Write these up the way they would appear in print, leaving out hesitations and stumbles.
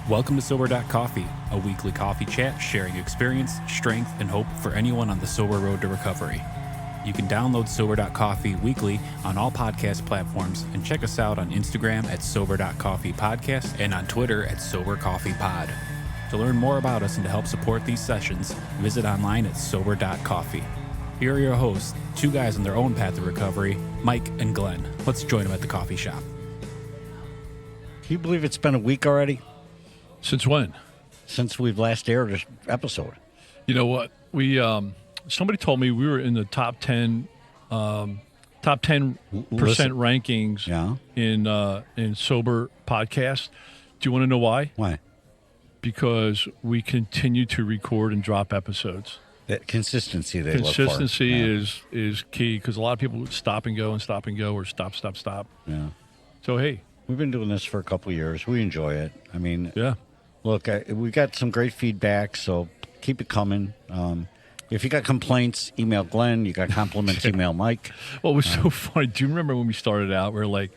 Welcome to Sober.Coffee, a weekly coffee chat sharing experience, strength, and hope for anyone on the sober road to recovery. You can download Sober.Coffee weekly on all podcast platforms and check us out on Instagram at Sober.Coffee Podcast and on Twitter at Sober.Coffee Pod. To learn more about us and to help support these sessions, visit online at Sober.Coffee. Here are your hosts, two guys on their own path to recovery, Mike and Glenn. Let's join them at the coffee shop. Can you believe it's been a week already? Since when? Since we've last aired an episode. You know what? We somebody told me we were in the top 10% rankings in Sober Podcast. Do you want to know why? Why? Because we continue to record and drop episodes. That consistency they look for. Consistency is key because a lot of people stop and go or stop. Yeah. So, hey. We've been doing this for a couple of years. We enjoy it. I mean, yeah. Look, we got some great feedback, so keep it coming. If you got complaints, email Glenn. You got compliments, email Mike. Well, it was so funny. Do you remember when we started out? We were like,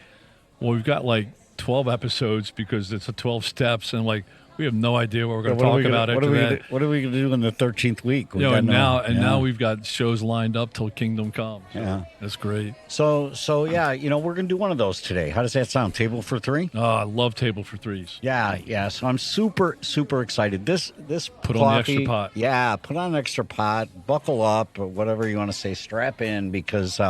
well, we've got like 12 episodes because it's a 12 steps, and like we have no idea what we're going to talk about after that. What are we going to do in the 13th week? Now we've got shows lined up till Kingdom Comes. So yeah, that's great. So yeah, we're going to do one of those today. How does that sound? Table for three? Oh, I love table for threes. Yeah. So I'm super excited. This put coffee, on the extra pot. Yeah, put on an extra pot. Buckle up, or whatever you want to say. Strap in because.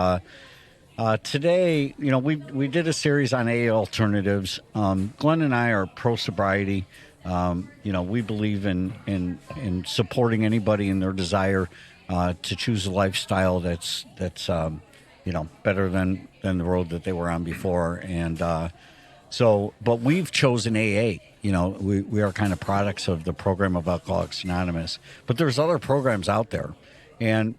Today, we did a series on AA alternatives. Glenn and I are ProSobriety. We believe in supporting anybody in their desire to choose a lifestyle that's better than the road that they were on before. And but we've chosen AA. We are kind of products of the program of Alcoholics Anonymous. But there's other programs out there. And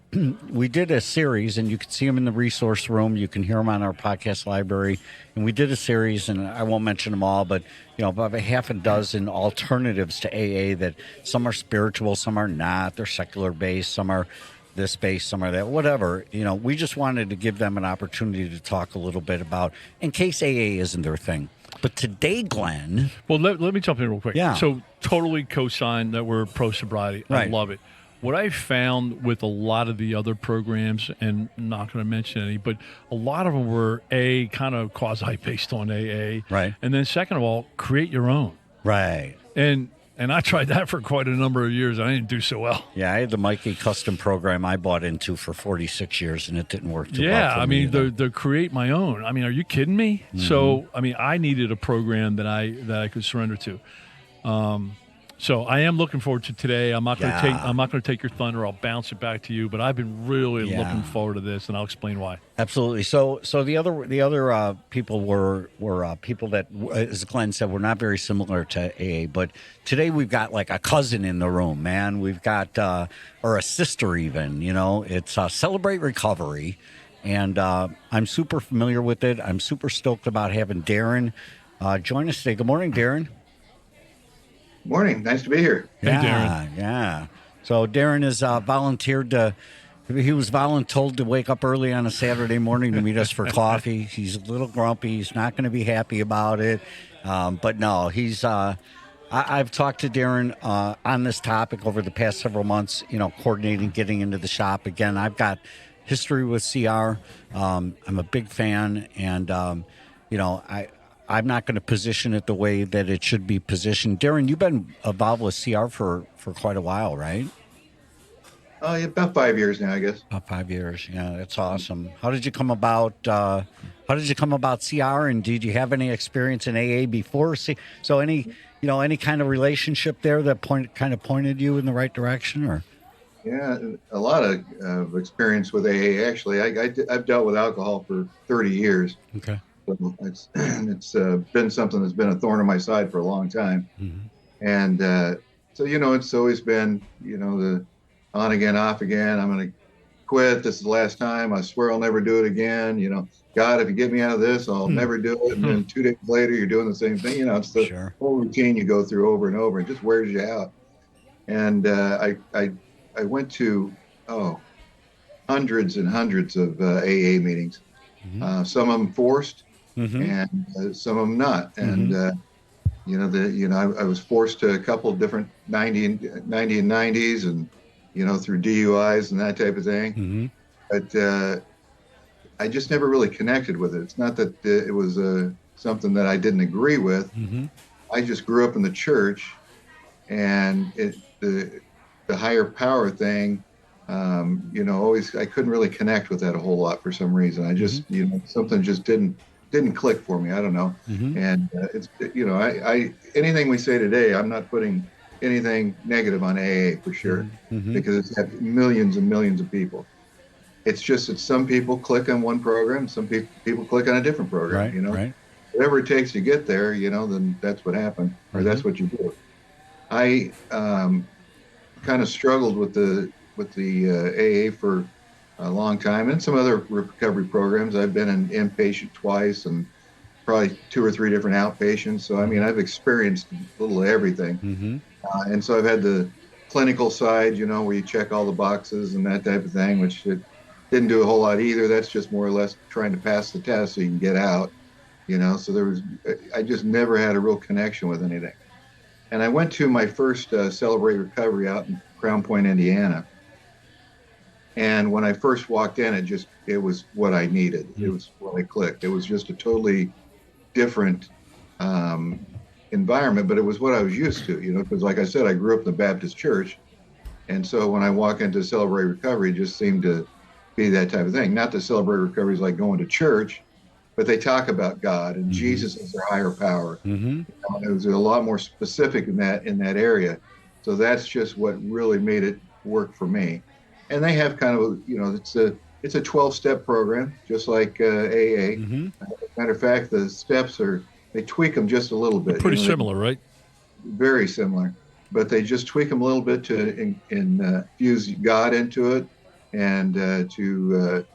we did a series, and you can see them in the resource room. You can hear them on our podcast library. And we did a series, and I won't mention them all, but, about a half a dozen alternatives to AA that some are spiritual, some are not. They're secular-based, some are this based, some are that, whatever. We just wanted to give them an opportunity to talk a little bit about, in case AA isn't their thing. But today, Glenn. Well, let me jump in real quick. Yeah. So totally co-sign that we're pro-sobriety. Right. I love it. What I found with a lot of the other programs, and I'm not going to mention any, but a lot of them were kind of quasi-based on AA. Right. And then second of all, create your own. Right. And I tried that for quite a number of years. I didn't do so well. Yeah, I had the Mikey custom program I bought into for 46 years, and it didn't work too well. Yeah, for me the create my own. I mean, are you kidding me? Mm-hmm. So, I needed a program that I could surrender to. So I am looking forward to today. I'm not going to take your thunder. I'll bounce it back to you. But I've been really looking forward to this, and I'll explain why. Absolutely. So the other people were people that, as Glenn said, were not very similar to AA. But today we've got like a cousin in the room, man. We've got or a sister even. It's Celebrate Recovery, and I'm super familiar with it. I'm super stoked about having Darren join us today. Good morning, Darren. Morning. Nice to be here. Hey, Darren. Yeah. So Darren has volunteered he was voluntold to wake up early on a Saturday morning to meet us for coffee. He's a little grumpy. He's not going to be happy about it. But no, he's, I've talked to Darren on this topic over the past several months, coordinating, getting into the shop. Again, I've got history with CR. I'm a big fan, and, I'm not going to position it the way that it should be positioned. Darren, you've been involved with CR for quite a while, right? Oh, yeah, about 5 years now, I guess. About 5 years. Yeah, that's awesome. How did you come about CR, and did you have any experience in AA before? So any kind of relationship there that pointed you in the right direction, or? Yeah, a lot of experience with AA. Actually, I've dealt with alcohol for 30 years. Okay. It's been something that's been a thorn in my side for a long time. Mm-hmm. And so, it's always been, the on again, off again. I'm going to quit. This is the last time. I swear I'll never do it again. God, if you get me out of this, I'll never do it. And then 2 days later, you're doing the same thing. It's the whole routine you go through over and over. It just wears you out. And I went to, hundreds and hundreds of AA meetings. Mm-hmm. Some of them forced. Mm-hmm. And some of them not. And I was forced to a couple of different 90 and 90s and, through DUIs and that type of thing. Mm-hmm. But I just never really connected with it. It's not that it was something that I didn't agree with. Mm-hmm. I just grew up in the church, and the higher power thing, always, I couldn't really connect with that a whole lot for some reason. I just, something just didn't click for me. I don't know. Mm-hmm. And it's, I anything we say today, I'm not putting anything negative on AA for sure, Mm-hmm. because it's had millions and millions of people. It's just that some people click on one program, some people click on a different program, Right, right. Whatever it takes to get there, then that's what happened, or that's what you do. I kind of struggled with the AA for a long time, and some other recovery programs. I've been an inpatient twice, and probably 2 or 3 different outpatients. So I've experienced a little of everything. Mm-hmm. And so I've had the clinical side, where you check all the boxes and that type of thing, which it didn't do a whole lot either. That's just more or less trying to pass the test so you can get out. So I just never had a real connection with anything. And I went to my first Celebrate Recovery out in Crown Point, Indiana. And when I first walked in, it was what I needed. It was what I clicked. It was just a totally different environment, but it was what I was used to, because like I said, I grew up in the Baptist church. And so when I walk into Celebrate Recovery, it just seemed to be that type of thing. Not that Celebrate Recovery is like going to church, but they talk about God and Jesus is their higher power. Mm-hmm. It was a lot more specific in that area. So that's just what really made it work for me. And they have kind of, it's a 12-step program, just like AA. Mm-hmm. Matter of fact, the steps they tweak them just a little bit. Pretty similar, right? Very similar, but they just tweak them a little bit to infuse God into it, and to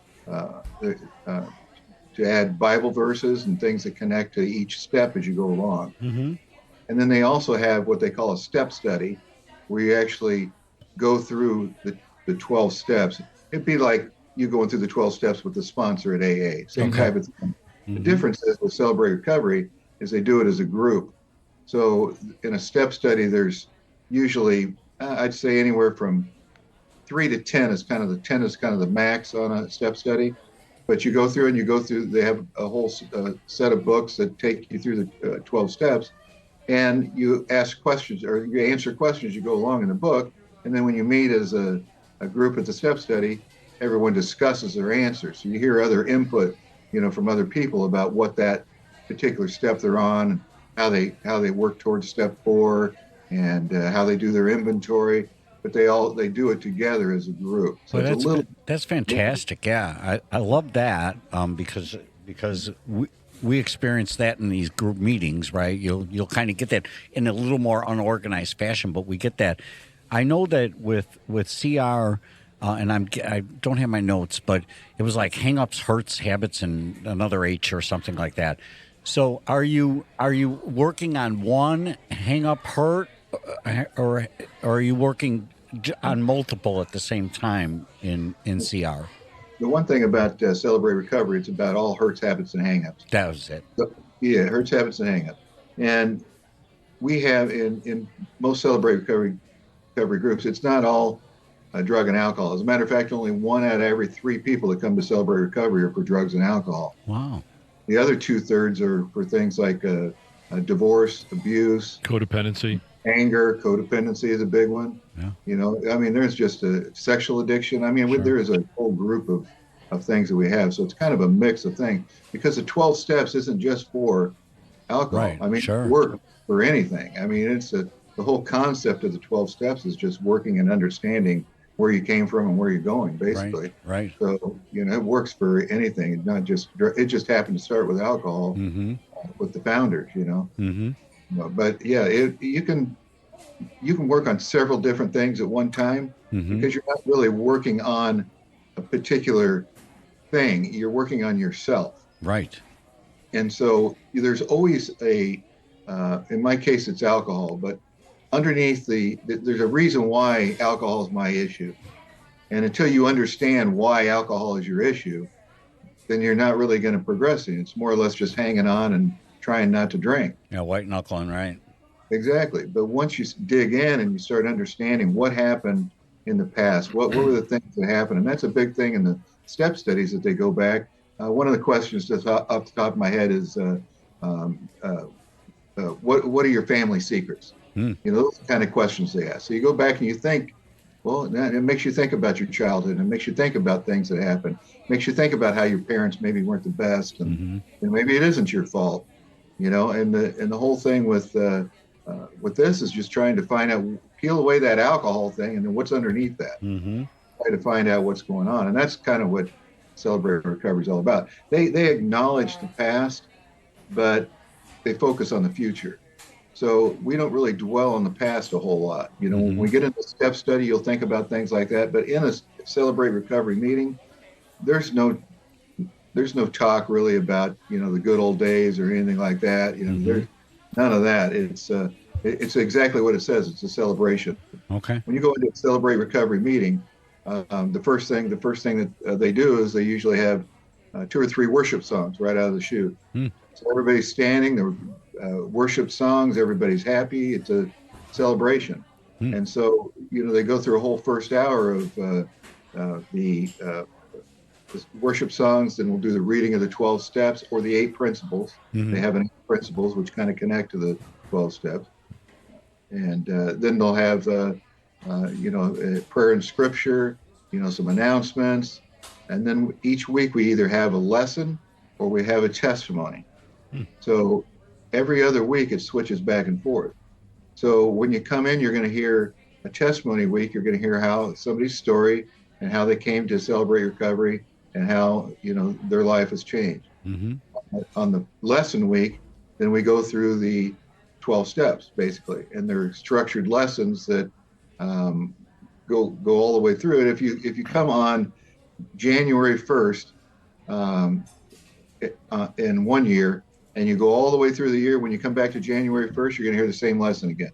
add Bible verses and things that connect to each step as you go along. Mm-hmm. And then they also have what they call a step study, where you actually go through the 12 steps. It'd be like you going through the 12 steps with the sponsor at AA, same type of thing. Mm-hmm. The difference is with Celebrate Recovery is they do it as a group. So in a step study, there's usually, I'd say anywhere from 3 to 10 is kind of the max on a step study. But you go through, they have a whole set of books that take you through the 12 steps, and you ask questions or you answer questions you go along in the book. And then when you meet as a group at the step study, everyone discusses their answers. So you hear other input, from other people about what that particular step they're on, and how they work towards step 4, and how they do their inventory. But they do it together as a group. So Well, that's fantastic. Yeah, I love that because we experience that in these group meetings, right? You'll kind of get that in a little more unorganized fashion, but we get that. I know that with CR, and I don't have my notes, but it was like hang-ups, hurts, habits, and another H or something like that. So are you working on one hang-up, hurt, or are you working on multiple at the same time in CR? The one thing about Celebrate Recovery, it's about all hurts, habits, and hang-ups. That was it. So, yeah, hurts, habits, and hang-ups. And we have in most Celebrate Recovery groups, it's not all drug and alcohol. As a matter of fact, only 1 out of every 3 people that come to Celebrate Recovery are for drugs and alcohol. Wow. The other 2/3 are for things like divorce, abuse, Codependency. anger. Codependency is a big one. Yeah. There's just a sexual addiction. Sure. There is a whole group of things that we have. So it's kind of a mix of things, because the 12 steps isn't just for alcohol. Right. Sure. It works for anything. It's the whole concept of the 12 steps is just working and understanding where you came from and where you're going, basically. Right. So, it works for anything. It's not just, it just happened to start with alcohol Mm-hmm. with the founders, Mm-hmm. But yeah, you can work on several different things at one time, Mm-hmm. because you're not really working on a particular thing. You're working on yourself. Right. And so there's always in my case, it's alcohol, but underneath there's a reason why alcohol is my issue. And until you understand why alcohol is your issue, then you're not really going to progress. It's more or less just hanging on and trying not to drink. Yeah, white knuckling, right? Exactly. But once you dig in and you start understanding what happened in the past, what were the things that happened, and that's a big thing in the step studies that they go back. One of the questions just off the top of my head is, what are your family secrets? You know, those are the kind of questions they ask. So you go back and you think, well, it makes you think about your childhood. It makes you think about things that happened. It makes you think about how your parents maybe weren't the best, and maybe it isn't your fault. You know, and the whole thing with this is just trying to find out, peel away that alcohol thing, and then what's underneath that. Try to find out what's going on, and that's kind of what Celebrate Recovery is all about. They acknowledge the past, but they focus on the future. So we don't really dwell on the past a whole lot. You know, when we get into step study, you'll think about things like that. But in a Celebrate Recovery meeting, there's no talk really about, you know, the good old days or anything like that. You know, there's none of that. It's exactly what it says. It's a celebration. Okay. When you go into a Celebrate Recovery meeting, the first thing that they do is they usually have 2 or 3 worship songs right out of the chute. So everybody's standing. There worship songs. Everybody's happy. It's a celebration. And so, you know, they go through a whole first hour of the worship songs. Then we'll do the reading of the 12 steps or the 8 principles. They have 8 principles which kind of connect to the 12 steps. And then they'll have, you know, prayer and scripture, you know, some announcements. And then each week we either have a lesson or we have a testimony. So every other week it switches back and forth. So when you come in, you're going to hear a testimony week. You're going to hear how somebody's story and how they came to Celebrate Recovery and how, you know, their life has changed. On the lesson week, then we go through the 12 steps basically, and they're structured lessons that go all the way through it. If you come on January 1st in one year, and you go all the way through the year, when you come back to January 1st, you're going to hear the same lesson again.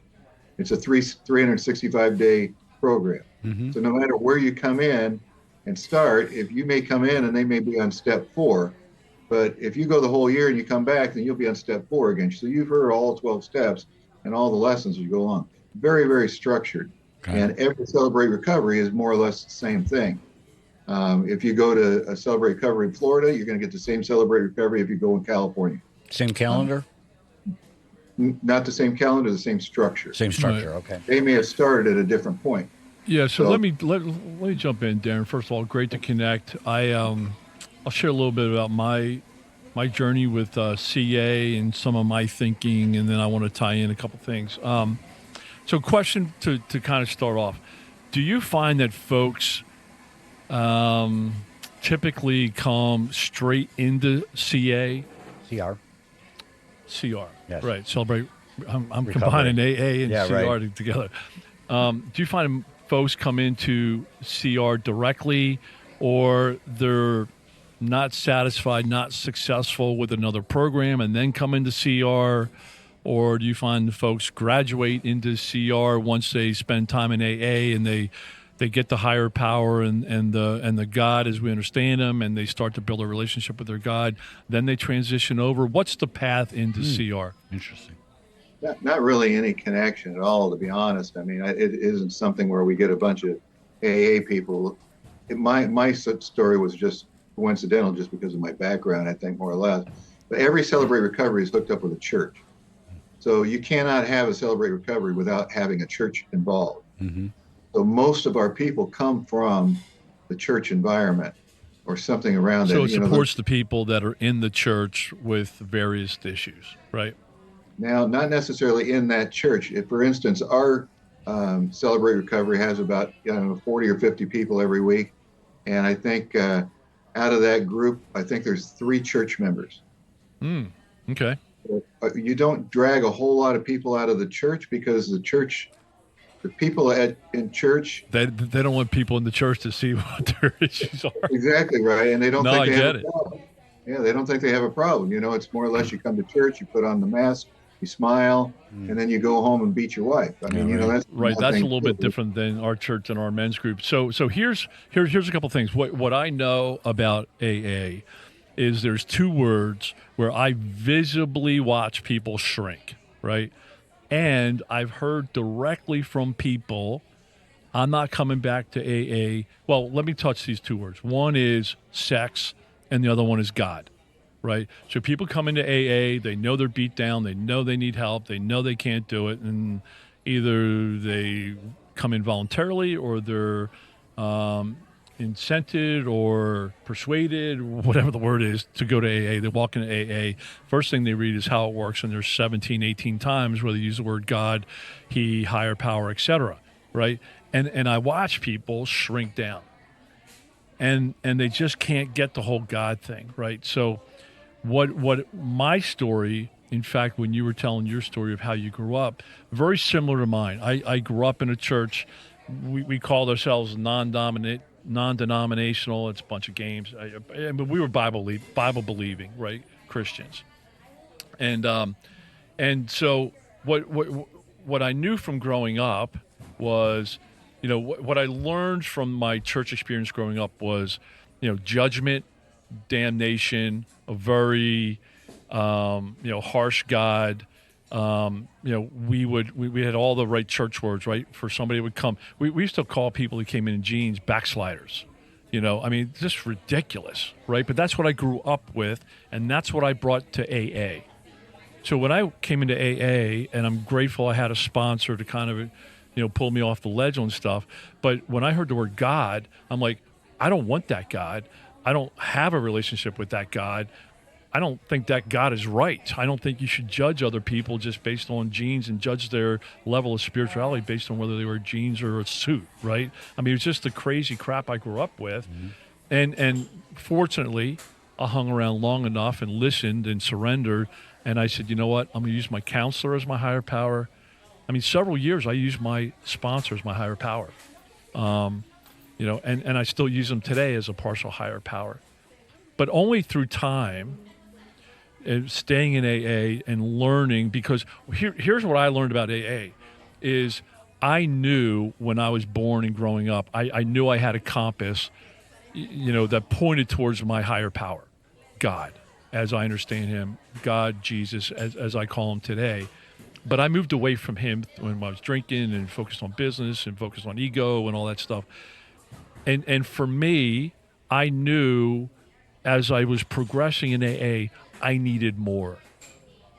It's a 365-day program. So no matter where you come in and start, if you may come in and they may be on step 4, but if you go the whole year and you come back, then you'll be on step 4 again. So you've heard all 12 steps and all the lessons as you go along. Very, very structured. Okay. And every Celebrate Recovery is more or less the same thing. If you go to a Celebrate Recovery in Florida, you're going to get the same Celebrate Recovery if you go in California. Same calendar? Not the same calendar, the same structure. Same structure, okay. They may have started at a different point. Yeah, so let me jump in, Darren. First of all, great to connect. I'll share a little bit about my journey with CA and some of my thinking, and then I want to tie in a couple things. So question to kind of start off. Do you find that folks typically come straight into CA? CR, yes. Right. Celebrate. I'm combining AA and CR together. Do you find folks come into CR directly, or they're not satisfied, not successful with another program, and then come into CR? Or do you find folks graduate into CR once they spend time in AA and they get the higher power and the God as we understand them, and they start to build a relationship with their God, then they transition over? What's the path into CR? Interesting. Not really any connection at all, to be honest. I mean, it isn't something where we get a bunch of AA people. My story was just coincidental, just because of my background, I think, more or less. But every Celebrate Recovery is hooked up with a church. So you cannot have a Celebrate Recovery without having a church involved. So most of our people come from the church environment or something around it. So it supports the people that are in the church with various issues, right? Now, not necessarily in that church. If, for instance, our Celebrate Recovery has about 40 or 50 people every week. And I think out of that group, I think there's 3 church members. Okay. You don't drag a whole lot of people out of the church, because the people in church, they don't want people in the church to see what their issues are. Exactly right, and they don't think they have a problem. Yeah, they don't think they have a problem. You know, it's more or less you come to church, you put on the mask, you smile, and then you go home and beat your wife. I mean, that's right. That's a little bit different than our church and our men's group. So here's a couple things. What I know about AA is there's 2 words where I visibly watch people shrink, right? And I've heard directly from people, I'm not coming back to AA. Well, let me touch these two words. One is sex, and the other one is God, right? So people come into AA, they know they're beat down, they know they need help, they know they can't do it, and either they come in voluntarily or they're incented or persuaded, whatever the word is, to go to AA. They walk into AA. First thing they read is how it works, and there's 17, 18 times where they use the word God, He, higher power, etc., right? And I watch people shrink down, and they just can't get the whole God thing, right? So what my story, in fact, when you were telling your story of how you grew up, very similar to mine. I grew up in a church. We called ourselves non-denominational. It's a bunch of games. But we were Bible believing, right, Christians. And so what I knew from growing up was, what I learned from my church experience growing up was, judgment, damnation, a very harsh God. We had all the right church words, right? For somebody who would come. We used to call people who came in jeans backsliders. Just ridiculous, right? But that's what I grew up with, and that's what I brought to AA. So when I came into AA, and I'm grateful I had a sponsor to kind of, pull me off the ledge on stuff. But when I heard the word God, I'm like, I don't want that God. I don't have a relationship with that God. I don't think that God is right. I don't think you should judge other people just based on genes and judge their level of spirituality based on whether they wear jeans or a suit, right? I mean, it was just the crazy crap I grew up with. Mm-hmm. And fortunately, I hung around long enough and listened and surrendered. And I said, you know what? I'm going to use my counselor as my higher power. I mean, several years I used my sponsor as my higher power. And I still use them today as a partial higher power. But only through time, staying in AA and learning, because here's what I learned about AA is I knew when I was born and growing up, I knew I had a compass, that pointed towards my higher power, God, as I understand him, God, Jesus, as I call him today. But I moved away from him when I was drinking and focused on business and focused on ego and all that stuff. And for me, I knew as I was progressing in AA, I needed more.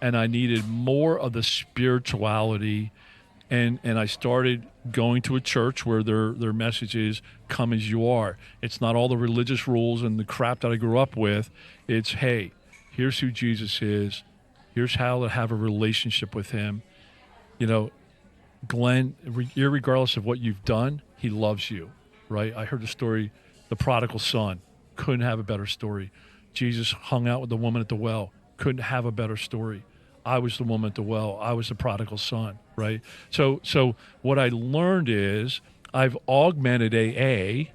And I needed more of the spirituality. And I started going to a church where their message is, come as you are. It's not all the religious rules and the crap that I grew up with. It's, hey, here's who Jesus is. Here's how to have a relationship with him. Glenn, irregardless of what you've done, he loves you, right? I heard the story, the prodigal son. Couldn't have a better story. Jesus hung out with the woman at the well. Couldn't have a better story. I was the woman at the well. I was the prodigal son, right? So what I learned is I've augmented AA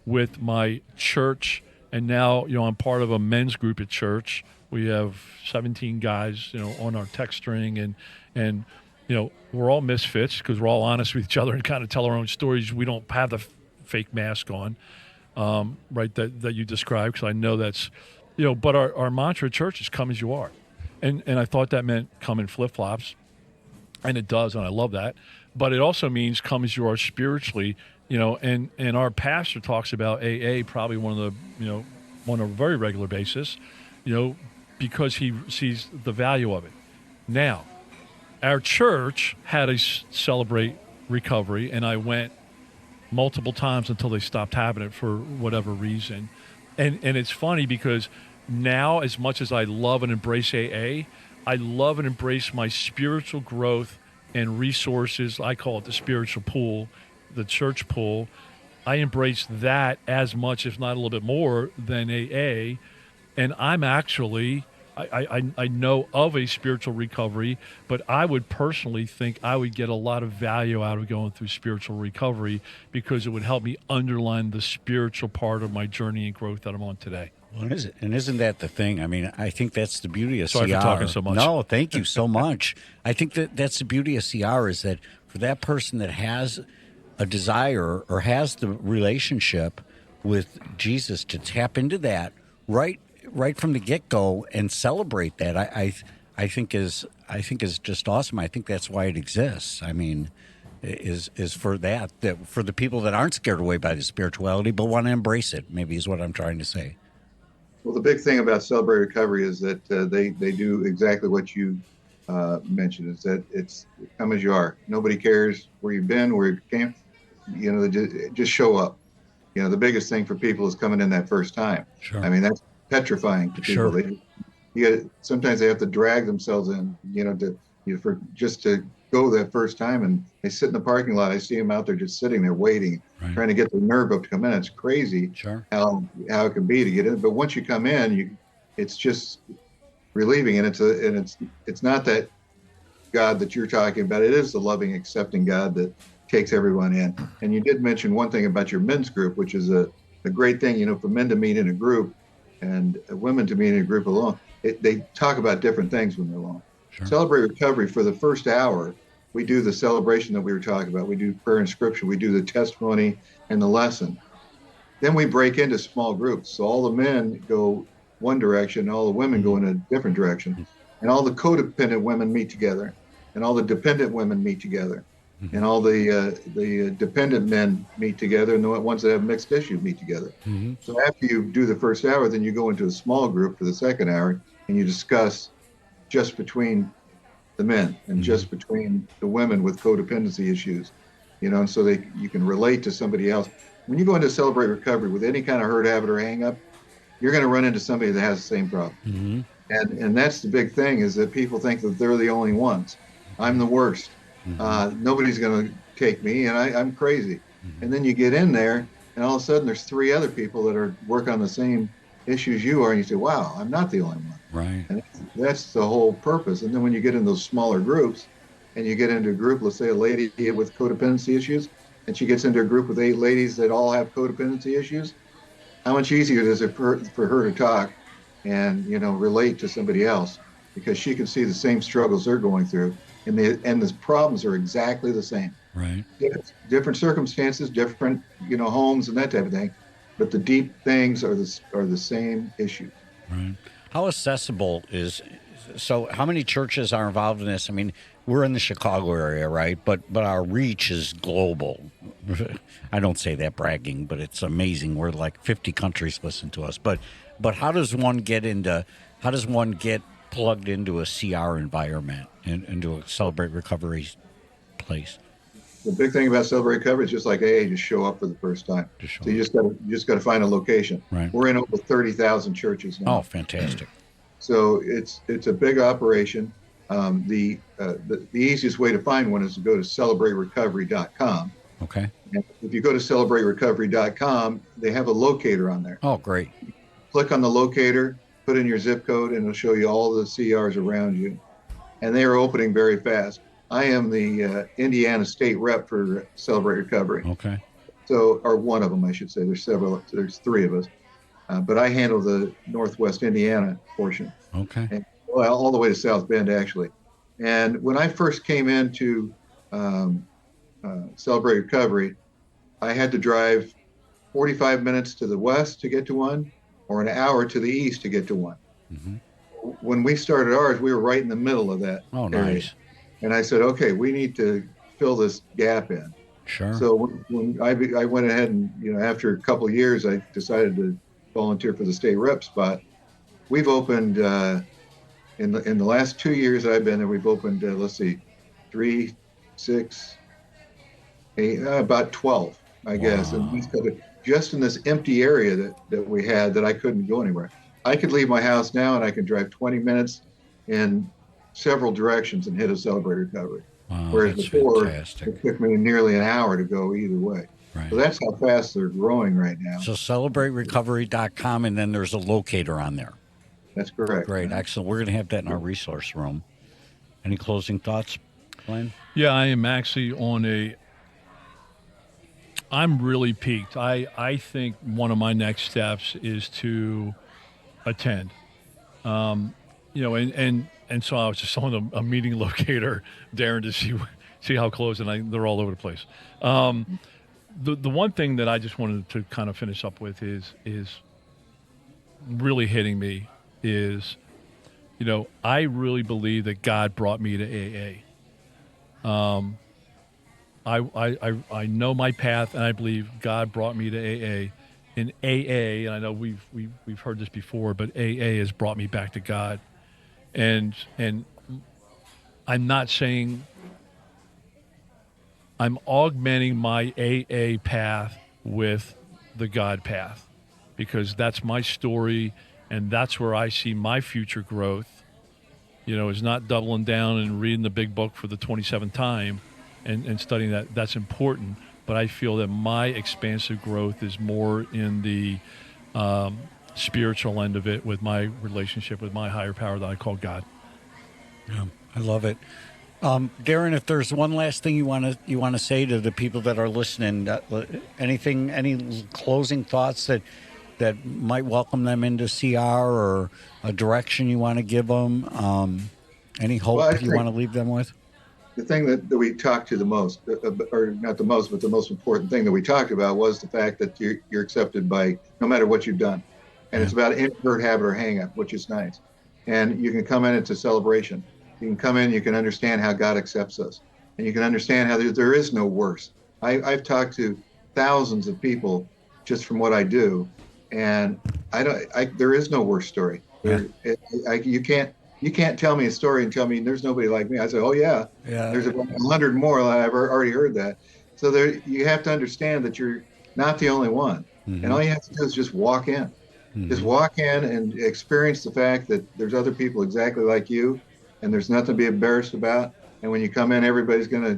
with my church, and now, I'm part of a men's group at church. We have 17 guys, on our text string, and we're all misfits because we're all honest with each other and kind of tell our own stories. We don't have the fake mask on, right, that you described, because I know that's, but our mantra at church is come as you are. And I thought that meant come in flip-flops, and it does, and I love that. But it also means come as you are spiritually, and our pastor talks about AA probably on a very regular basis, because he sees the value of it. Now, our church had a Celebrate Recovery, and I went multiple times until they stopped having it for whatever reason. And it's funny because now, as much as I love and embrace AA, I love and embrace my spiritual growth and resources. I call it the spiritual pool, the church pool. I embrace that as much, if not a little bit more, than AA. And I'm actually, I know of a spiritual recovery, but I would personally think I would get a lot of value out of going through spiritual recovery because it would help me underline the spiritual part of my journey and growth that I'm on today. Well, is it? And isn't that the thing? I mean, I think that's the beauty of CR. Sorry for talking so much. No, thank you so much. I think that's the beauty of CR is that for that person that has a desire or has the relationship with Jesus to tap into that right from the get-go and celebrate that. I think is just awesome. I think that's why it exists. I mean, is for that for the people that aren't scared away by the spirituality but want to embrace it. Maybe is what I'm trying to say. Well, the big thing about Celebrate Recovery is that they do exactly what you mentioned. Is that it's come as you are. Nobody cares where you've been, where you came. You know, just show up. You know, the biggest thing for people is coming in that first time. Sure. I mean, that's petrifying to people. Sure. Sometimes they have to drag themselves in, for just to go that first time, and they sit in the parking lot. I see them out there just sitting there waiting, Right. trying to get their nerve up to come in. It's crazy Sure. how it can be to get in. But once you come in, it's just relieving, and it's not that God that you're talking about. It is the loving, accepting God that takes everyone in. And you did mention one thing about your men's group, which is a great thing, for men to meet in a group and women to meet in a group alone. They talk about different things when they're alone. Sure. Celebrate Recovery, for the first hour, we do the celebration that we were talking about. We do prayer and scripture. We do the testimony and the lesson. Then we break into small groups. So all the men go one direction, all the women go in a different direction. And all the codependent women meet together. And all the dependent women meet together. And all the dependent men meet together, and the ones that have mixed issues meet together. Mm-hmm. So after you do the first hour, then you go into a small group for the second hour, and you discuss just between the men and just between the women with codependency issues, so you can relate to somebody else. When you go into Celebrate Recovery with any kind of hurt, habit, or hang up, you're going to run into somebody that has the same problem. Mm-hmm. And that's the big thing, is that people think that they're the only ones. I'm the worst. Nobody's going to take me, and I'm crazy. And then you get in there, and all of a sudden there's 3 other people that are working on the same issues you are, and you say, wow, I'm not the only one. Right. And that's the whole purpose. And then when you get in those smaller groups, and you get into a group, let's say a lady with codependency issues, and she gets into a group with 8 ladies that all have codependency issues, how much easier is it for her to talk and relate to somebody else, because she can see the same struggles they're going through. And the problems are exactly the same. Right. Different circumstances, different homes and that type of thing, but the deep things are the same issue. Right. How accessible so how many churches are involved in this? I mean, we're in the Chicago area, right? But our reach is global. I don't say that bragging, but it's amazing. We're like 50 countries listen to us. But how does one get plugged into a CR environment and into a Celebrate Recovery place? The big thing about Sober Recovery is just like AA, just show up for the first time. So you just got to find a location. Right. We're in over 30,000 churches now. Oh, fantastic! So it's a big operation. The easiest way to find one is to go to CelebrateRecovery.com. Okay. And if you go to CelebrateRecovery.com, they have a locator on there. Oh, great! Click on the locator, put in your zip code, and it'll show you all the CRs around you. And they are opening very fast. I am the Indiana state rep for Celebrate Recovery. Okay. So, or one of them, I should say. There's 3 of us. But I handle the Northwest Indiana portion. Okay. And, well, all the way to South Bend, actually. And when I first came into Celebrate Recovery, I had to drive 45 minutes to the west to get to one, or an hour to the east to get to one. Mm-hmm. When we started ours, we were right in the middle of that. Oh, area. nice. And I said, okay, we need to fill this gap in. Sure. So when I went ahead and, after a couple of years, I decided to volunteer for the state rep spot. We've opened, in the last 2 years that I've been there, we've opened, 3, 6, 8, about 12, I guess. Wow. And just in this empty area that we had, that I couldn't go anywhere. I could leave my house now and I could drive 20 minutes in several directions and hit a Celebrate Recovery. Wow, Whereas that's before, fantastic. it took me nearly an hour to go either way. Right. So that's how fast they're growing right now. So CelebrateRecovery.com, and then there's a locator on there. That's correct. Great, excellent. We're going to have that in our resource room. Any closing thoughts, Glenn? Yeah, I am actually I'm really peaked. I think one of my next steps is to attend. And so I was just on a meeting locator, Darren, to see how close, and they're all over the place. The one thing that I just wanted to kind of finish up with is really hitting me is, I really believe that God brought me to AA. I know my path, and I believe God brought me to AA. In AA, and I know we've heard this before, but AA has brought me back to God. And I'm not saying I'm augmenting my AA path with the God path, because that's my story and that's where I see my future growth. Is not doubling down and reading the big book for the 27th time and studying that. That's important, but I feel that my expansive growth is more in the spiritual end of it, with my relationship with my higher power that I call God. Yeah, I love it. Darren, if there's one last thing you want to say to the people that are listening, any closing thoughts that might welcome them into CR, or a direction you want to give them, any hope you want to leave them with? The thing that we talked to the most, or not the most, but the most important thing that we talked about was the fact that you're accepted by no matter what you've done. And it's about introvert, habit, or hang up, which is nice. And you can come in, it's a celebration. You can come in, you can understand how God accepts us. And you can understand how there is no worse. I've talked to thousands of people just from what I do. And there is no worse story. You can't tell me a story and tell me there's nobody like me. I say, oh yeah. There's 100 more. I've already heard that. So you have to understand that you're not the only one. Mm-hmm. And all you have to do is just walk in. Mm-hmm. Just walk in and experience the fact that there's other people exactly like you, and there's nothing to be embarrassed about. And when you come in, everybody's going to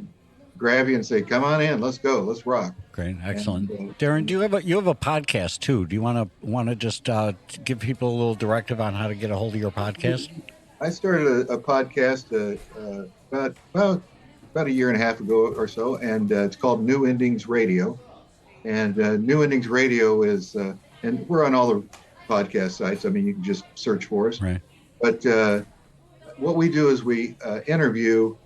grab you and say, "Come on in, let's go, let's rock." Great, excellent. And, Darren, do you have a podcast too? Do you want to just give people a little directive on how to get a hold of your podcast? I started a podcast about a year and a half ago or so, and it's called New Endings Radio. And New Endings Radio is, and we're on all the podcast sites. I mean, you can just search for us. Right. But what we do is we interview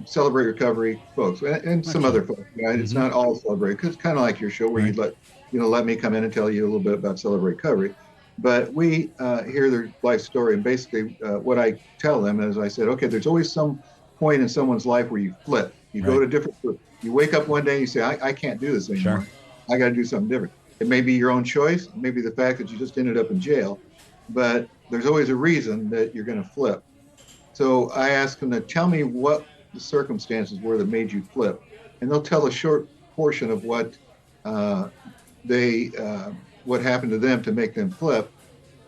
Celebrate Recovery folks and some other folks. Right? Mm-hmm. It's not all Celebrate, because it's kind of like your show where you let me come in and tell you a little bit about Celebrate Recovery. But we hear their life story, and basically what I tell them is I said, okay, there's always some point in someone's life where you flip. You go to different. You wake up one day and you say, I can't do this anymore. Sure. I got to do something different. It may be your own choice, maybe the fact that you just ended up in jail, but there's always a reason that you're going to flip. So I ask them to tell me what the circumstances were that made you flip, and they'll tell a short portion of what what happened to them to make them flip.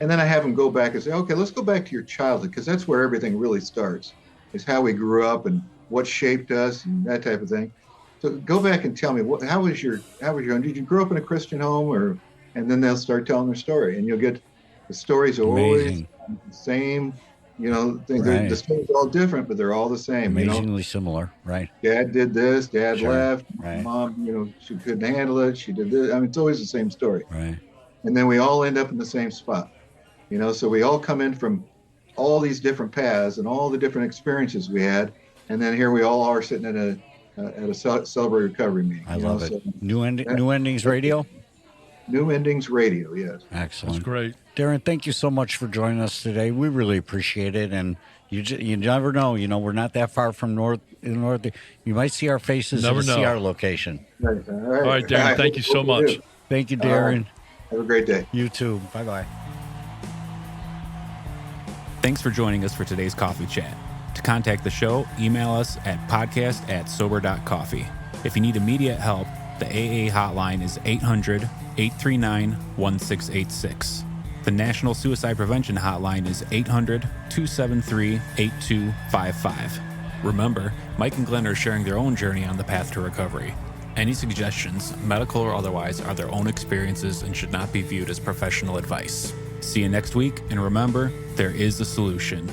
And then I have them go back and say, okay, let's go back to your childhood, because that's where everything really starts, is how we grew up and what shaped us and that type of thing. So go back and tell me, how was your did you grow up in a Christian home, and then they'll start telling their story, and you'll get the stories are always the same. The stories are all different, but they're all the same. Amazingly similar, right? Dad did this, Dad left, right. Mom, she couldn't handle it, she did this. I mean, it's always the same story. Right. And then we all end up in the same spot. So we all come in from all these different paths and all the different experiences we had, and then here we all are sitting at a Celebrate Recovery meeting. I love it. So, New Endings Radio? New Endings Radio, yes. Excellent. That's great. Darren, thank you so much for joining us today. We really appreciate it, and you never know. We're not that far from north. You might see our faces and see our location. All right, Darren, thank you so much. Thank you, Darren. Have a great day. You too. Bye-bye. Thanks for joining us for today's coffee chat. To contact the show, email us at podcast@Sober.Coffee. If you need immediate help, the AA hotline is 800-839-1686. The National Suicide Prevention Hotline is 800-273-8255. Remember, Mike and Glenn are sharing their own journey on the path to recovery. Any suggestions, medical or otherwise, are their own experiences and should not be viewed as professional advice. See you next week, and remember, there is a solution.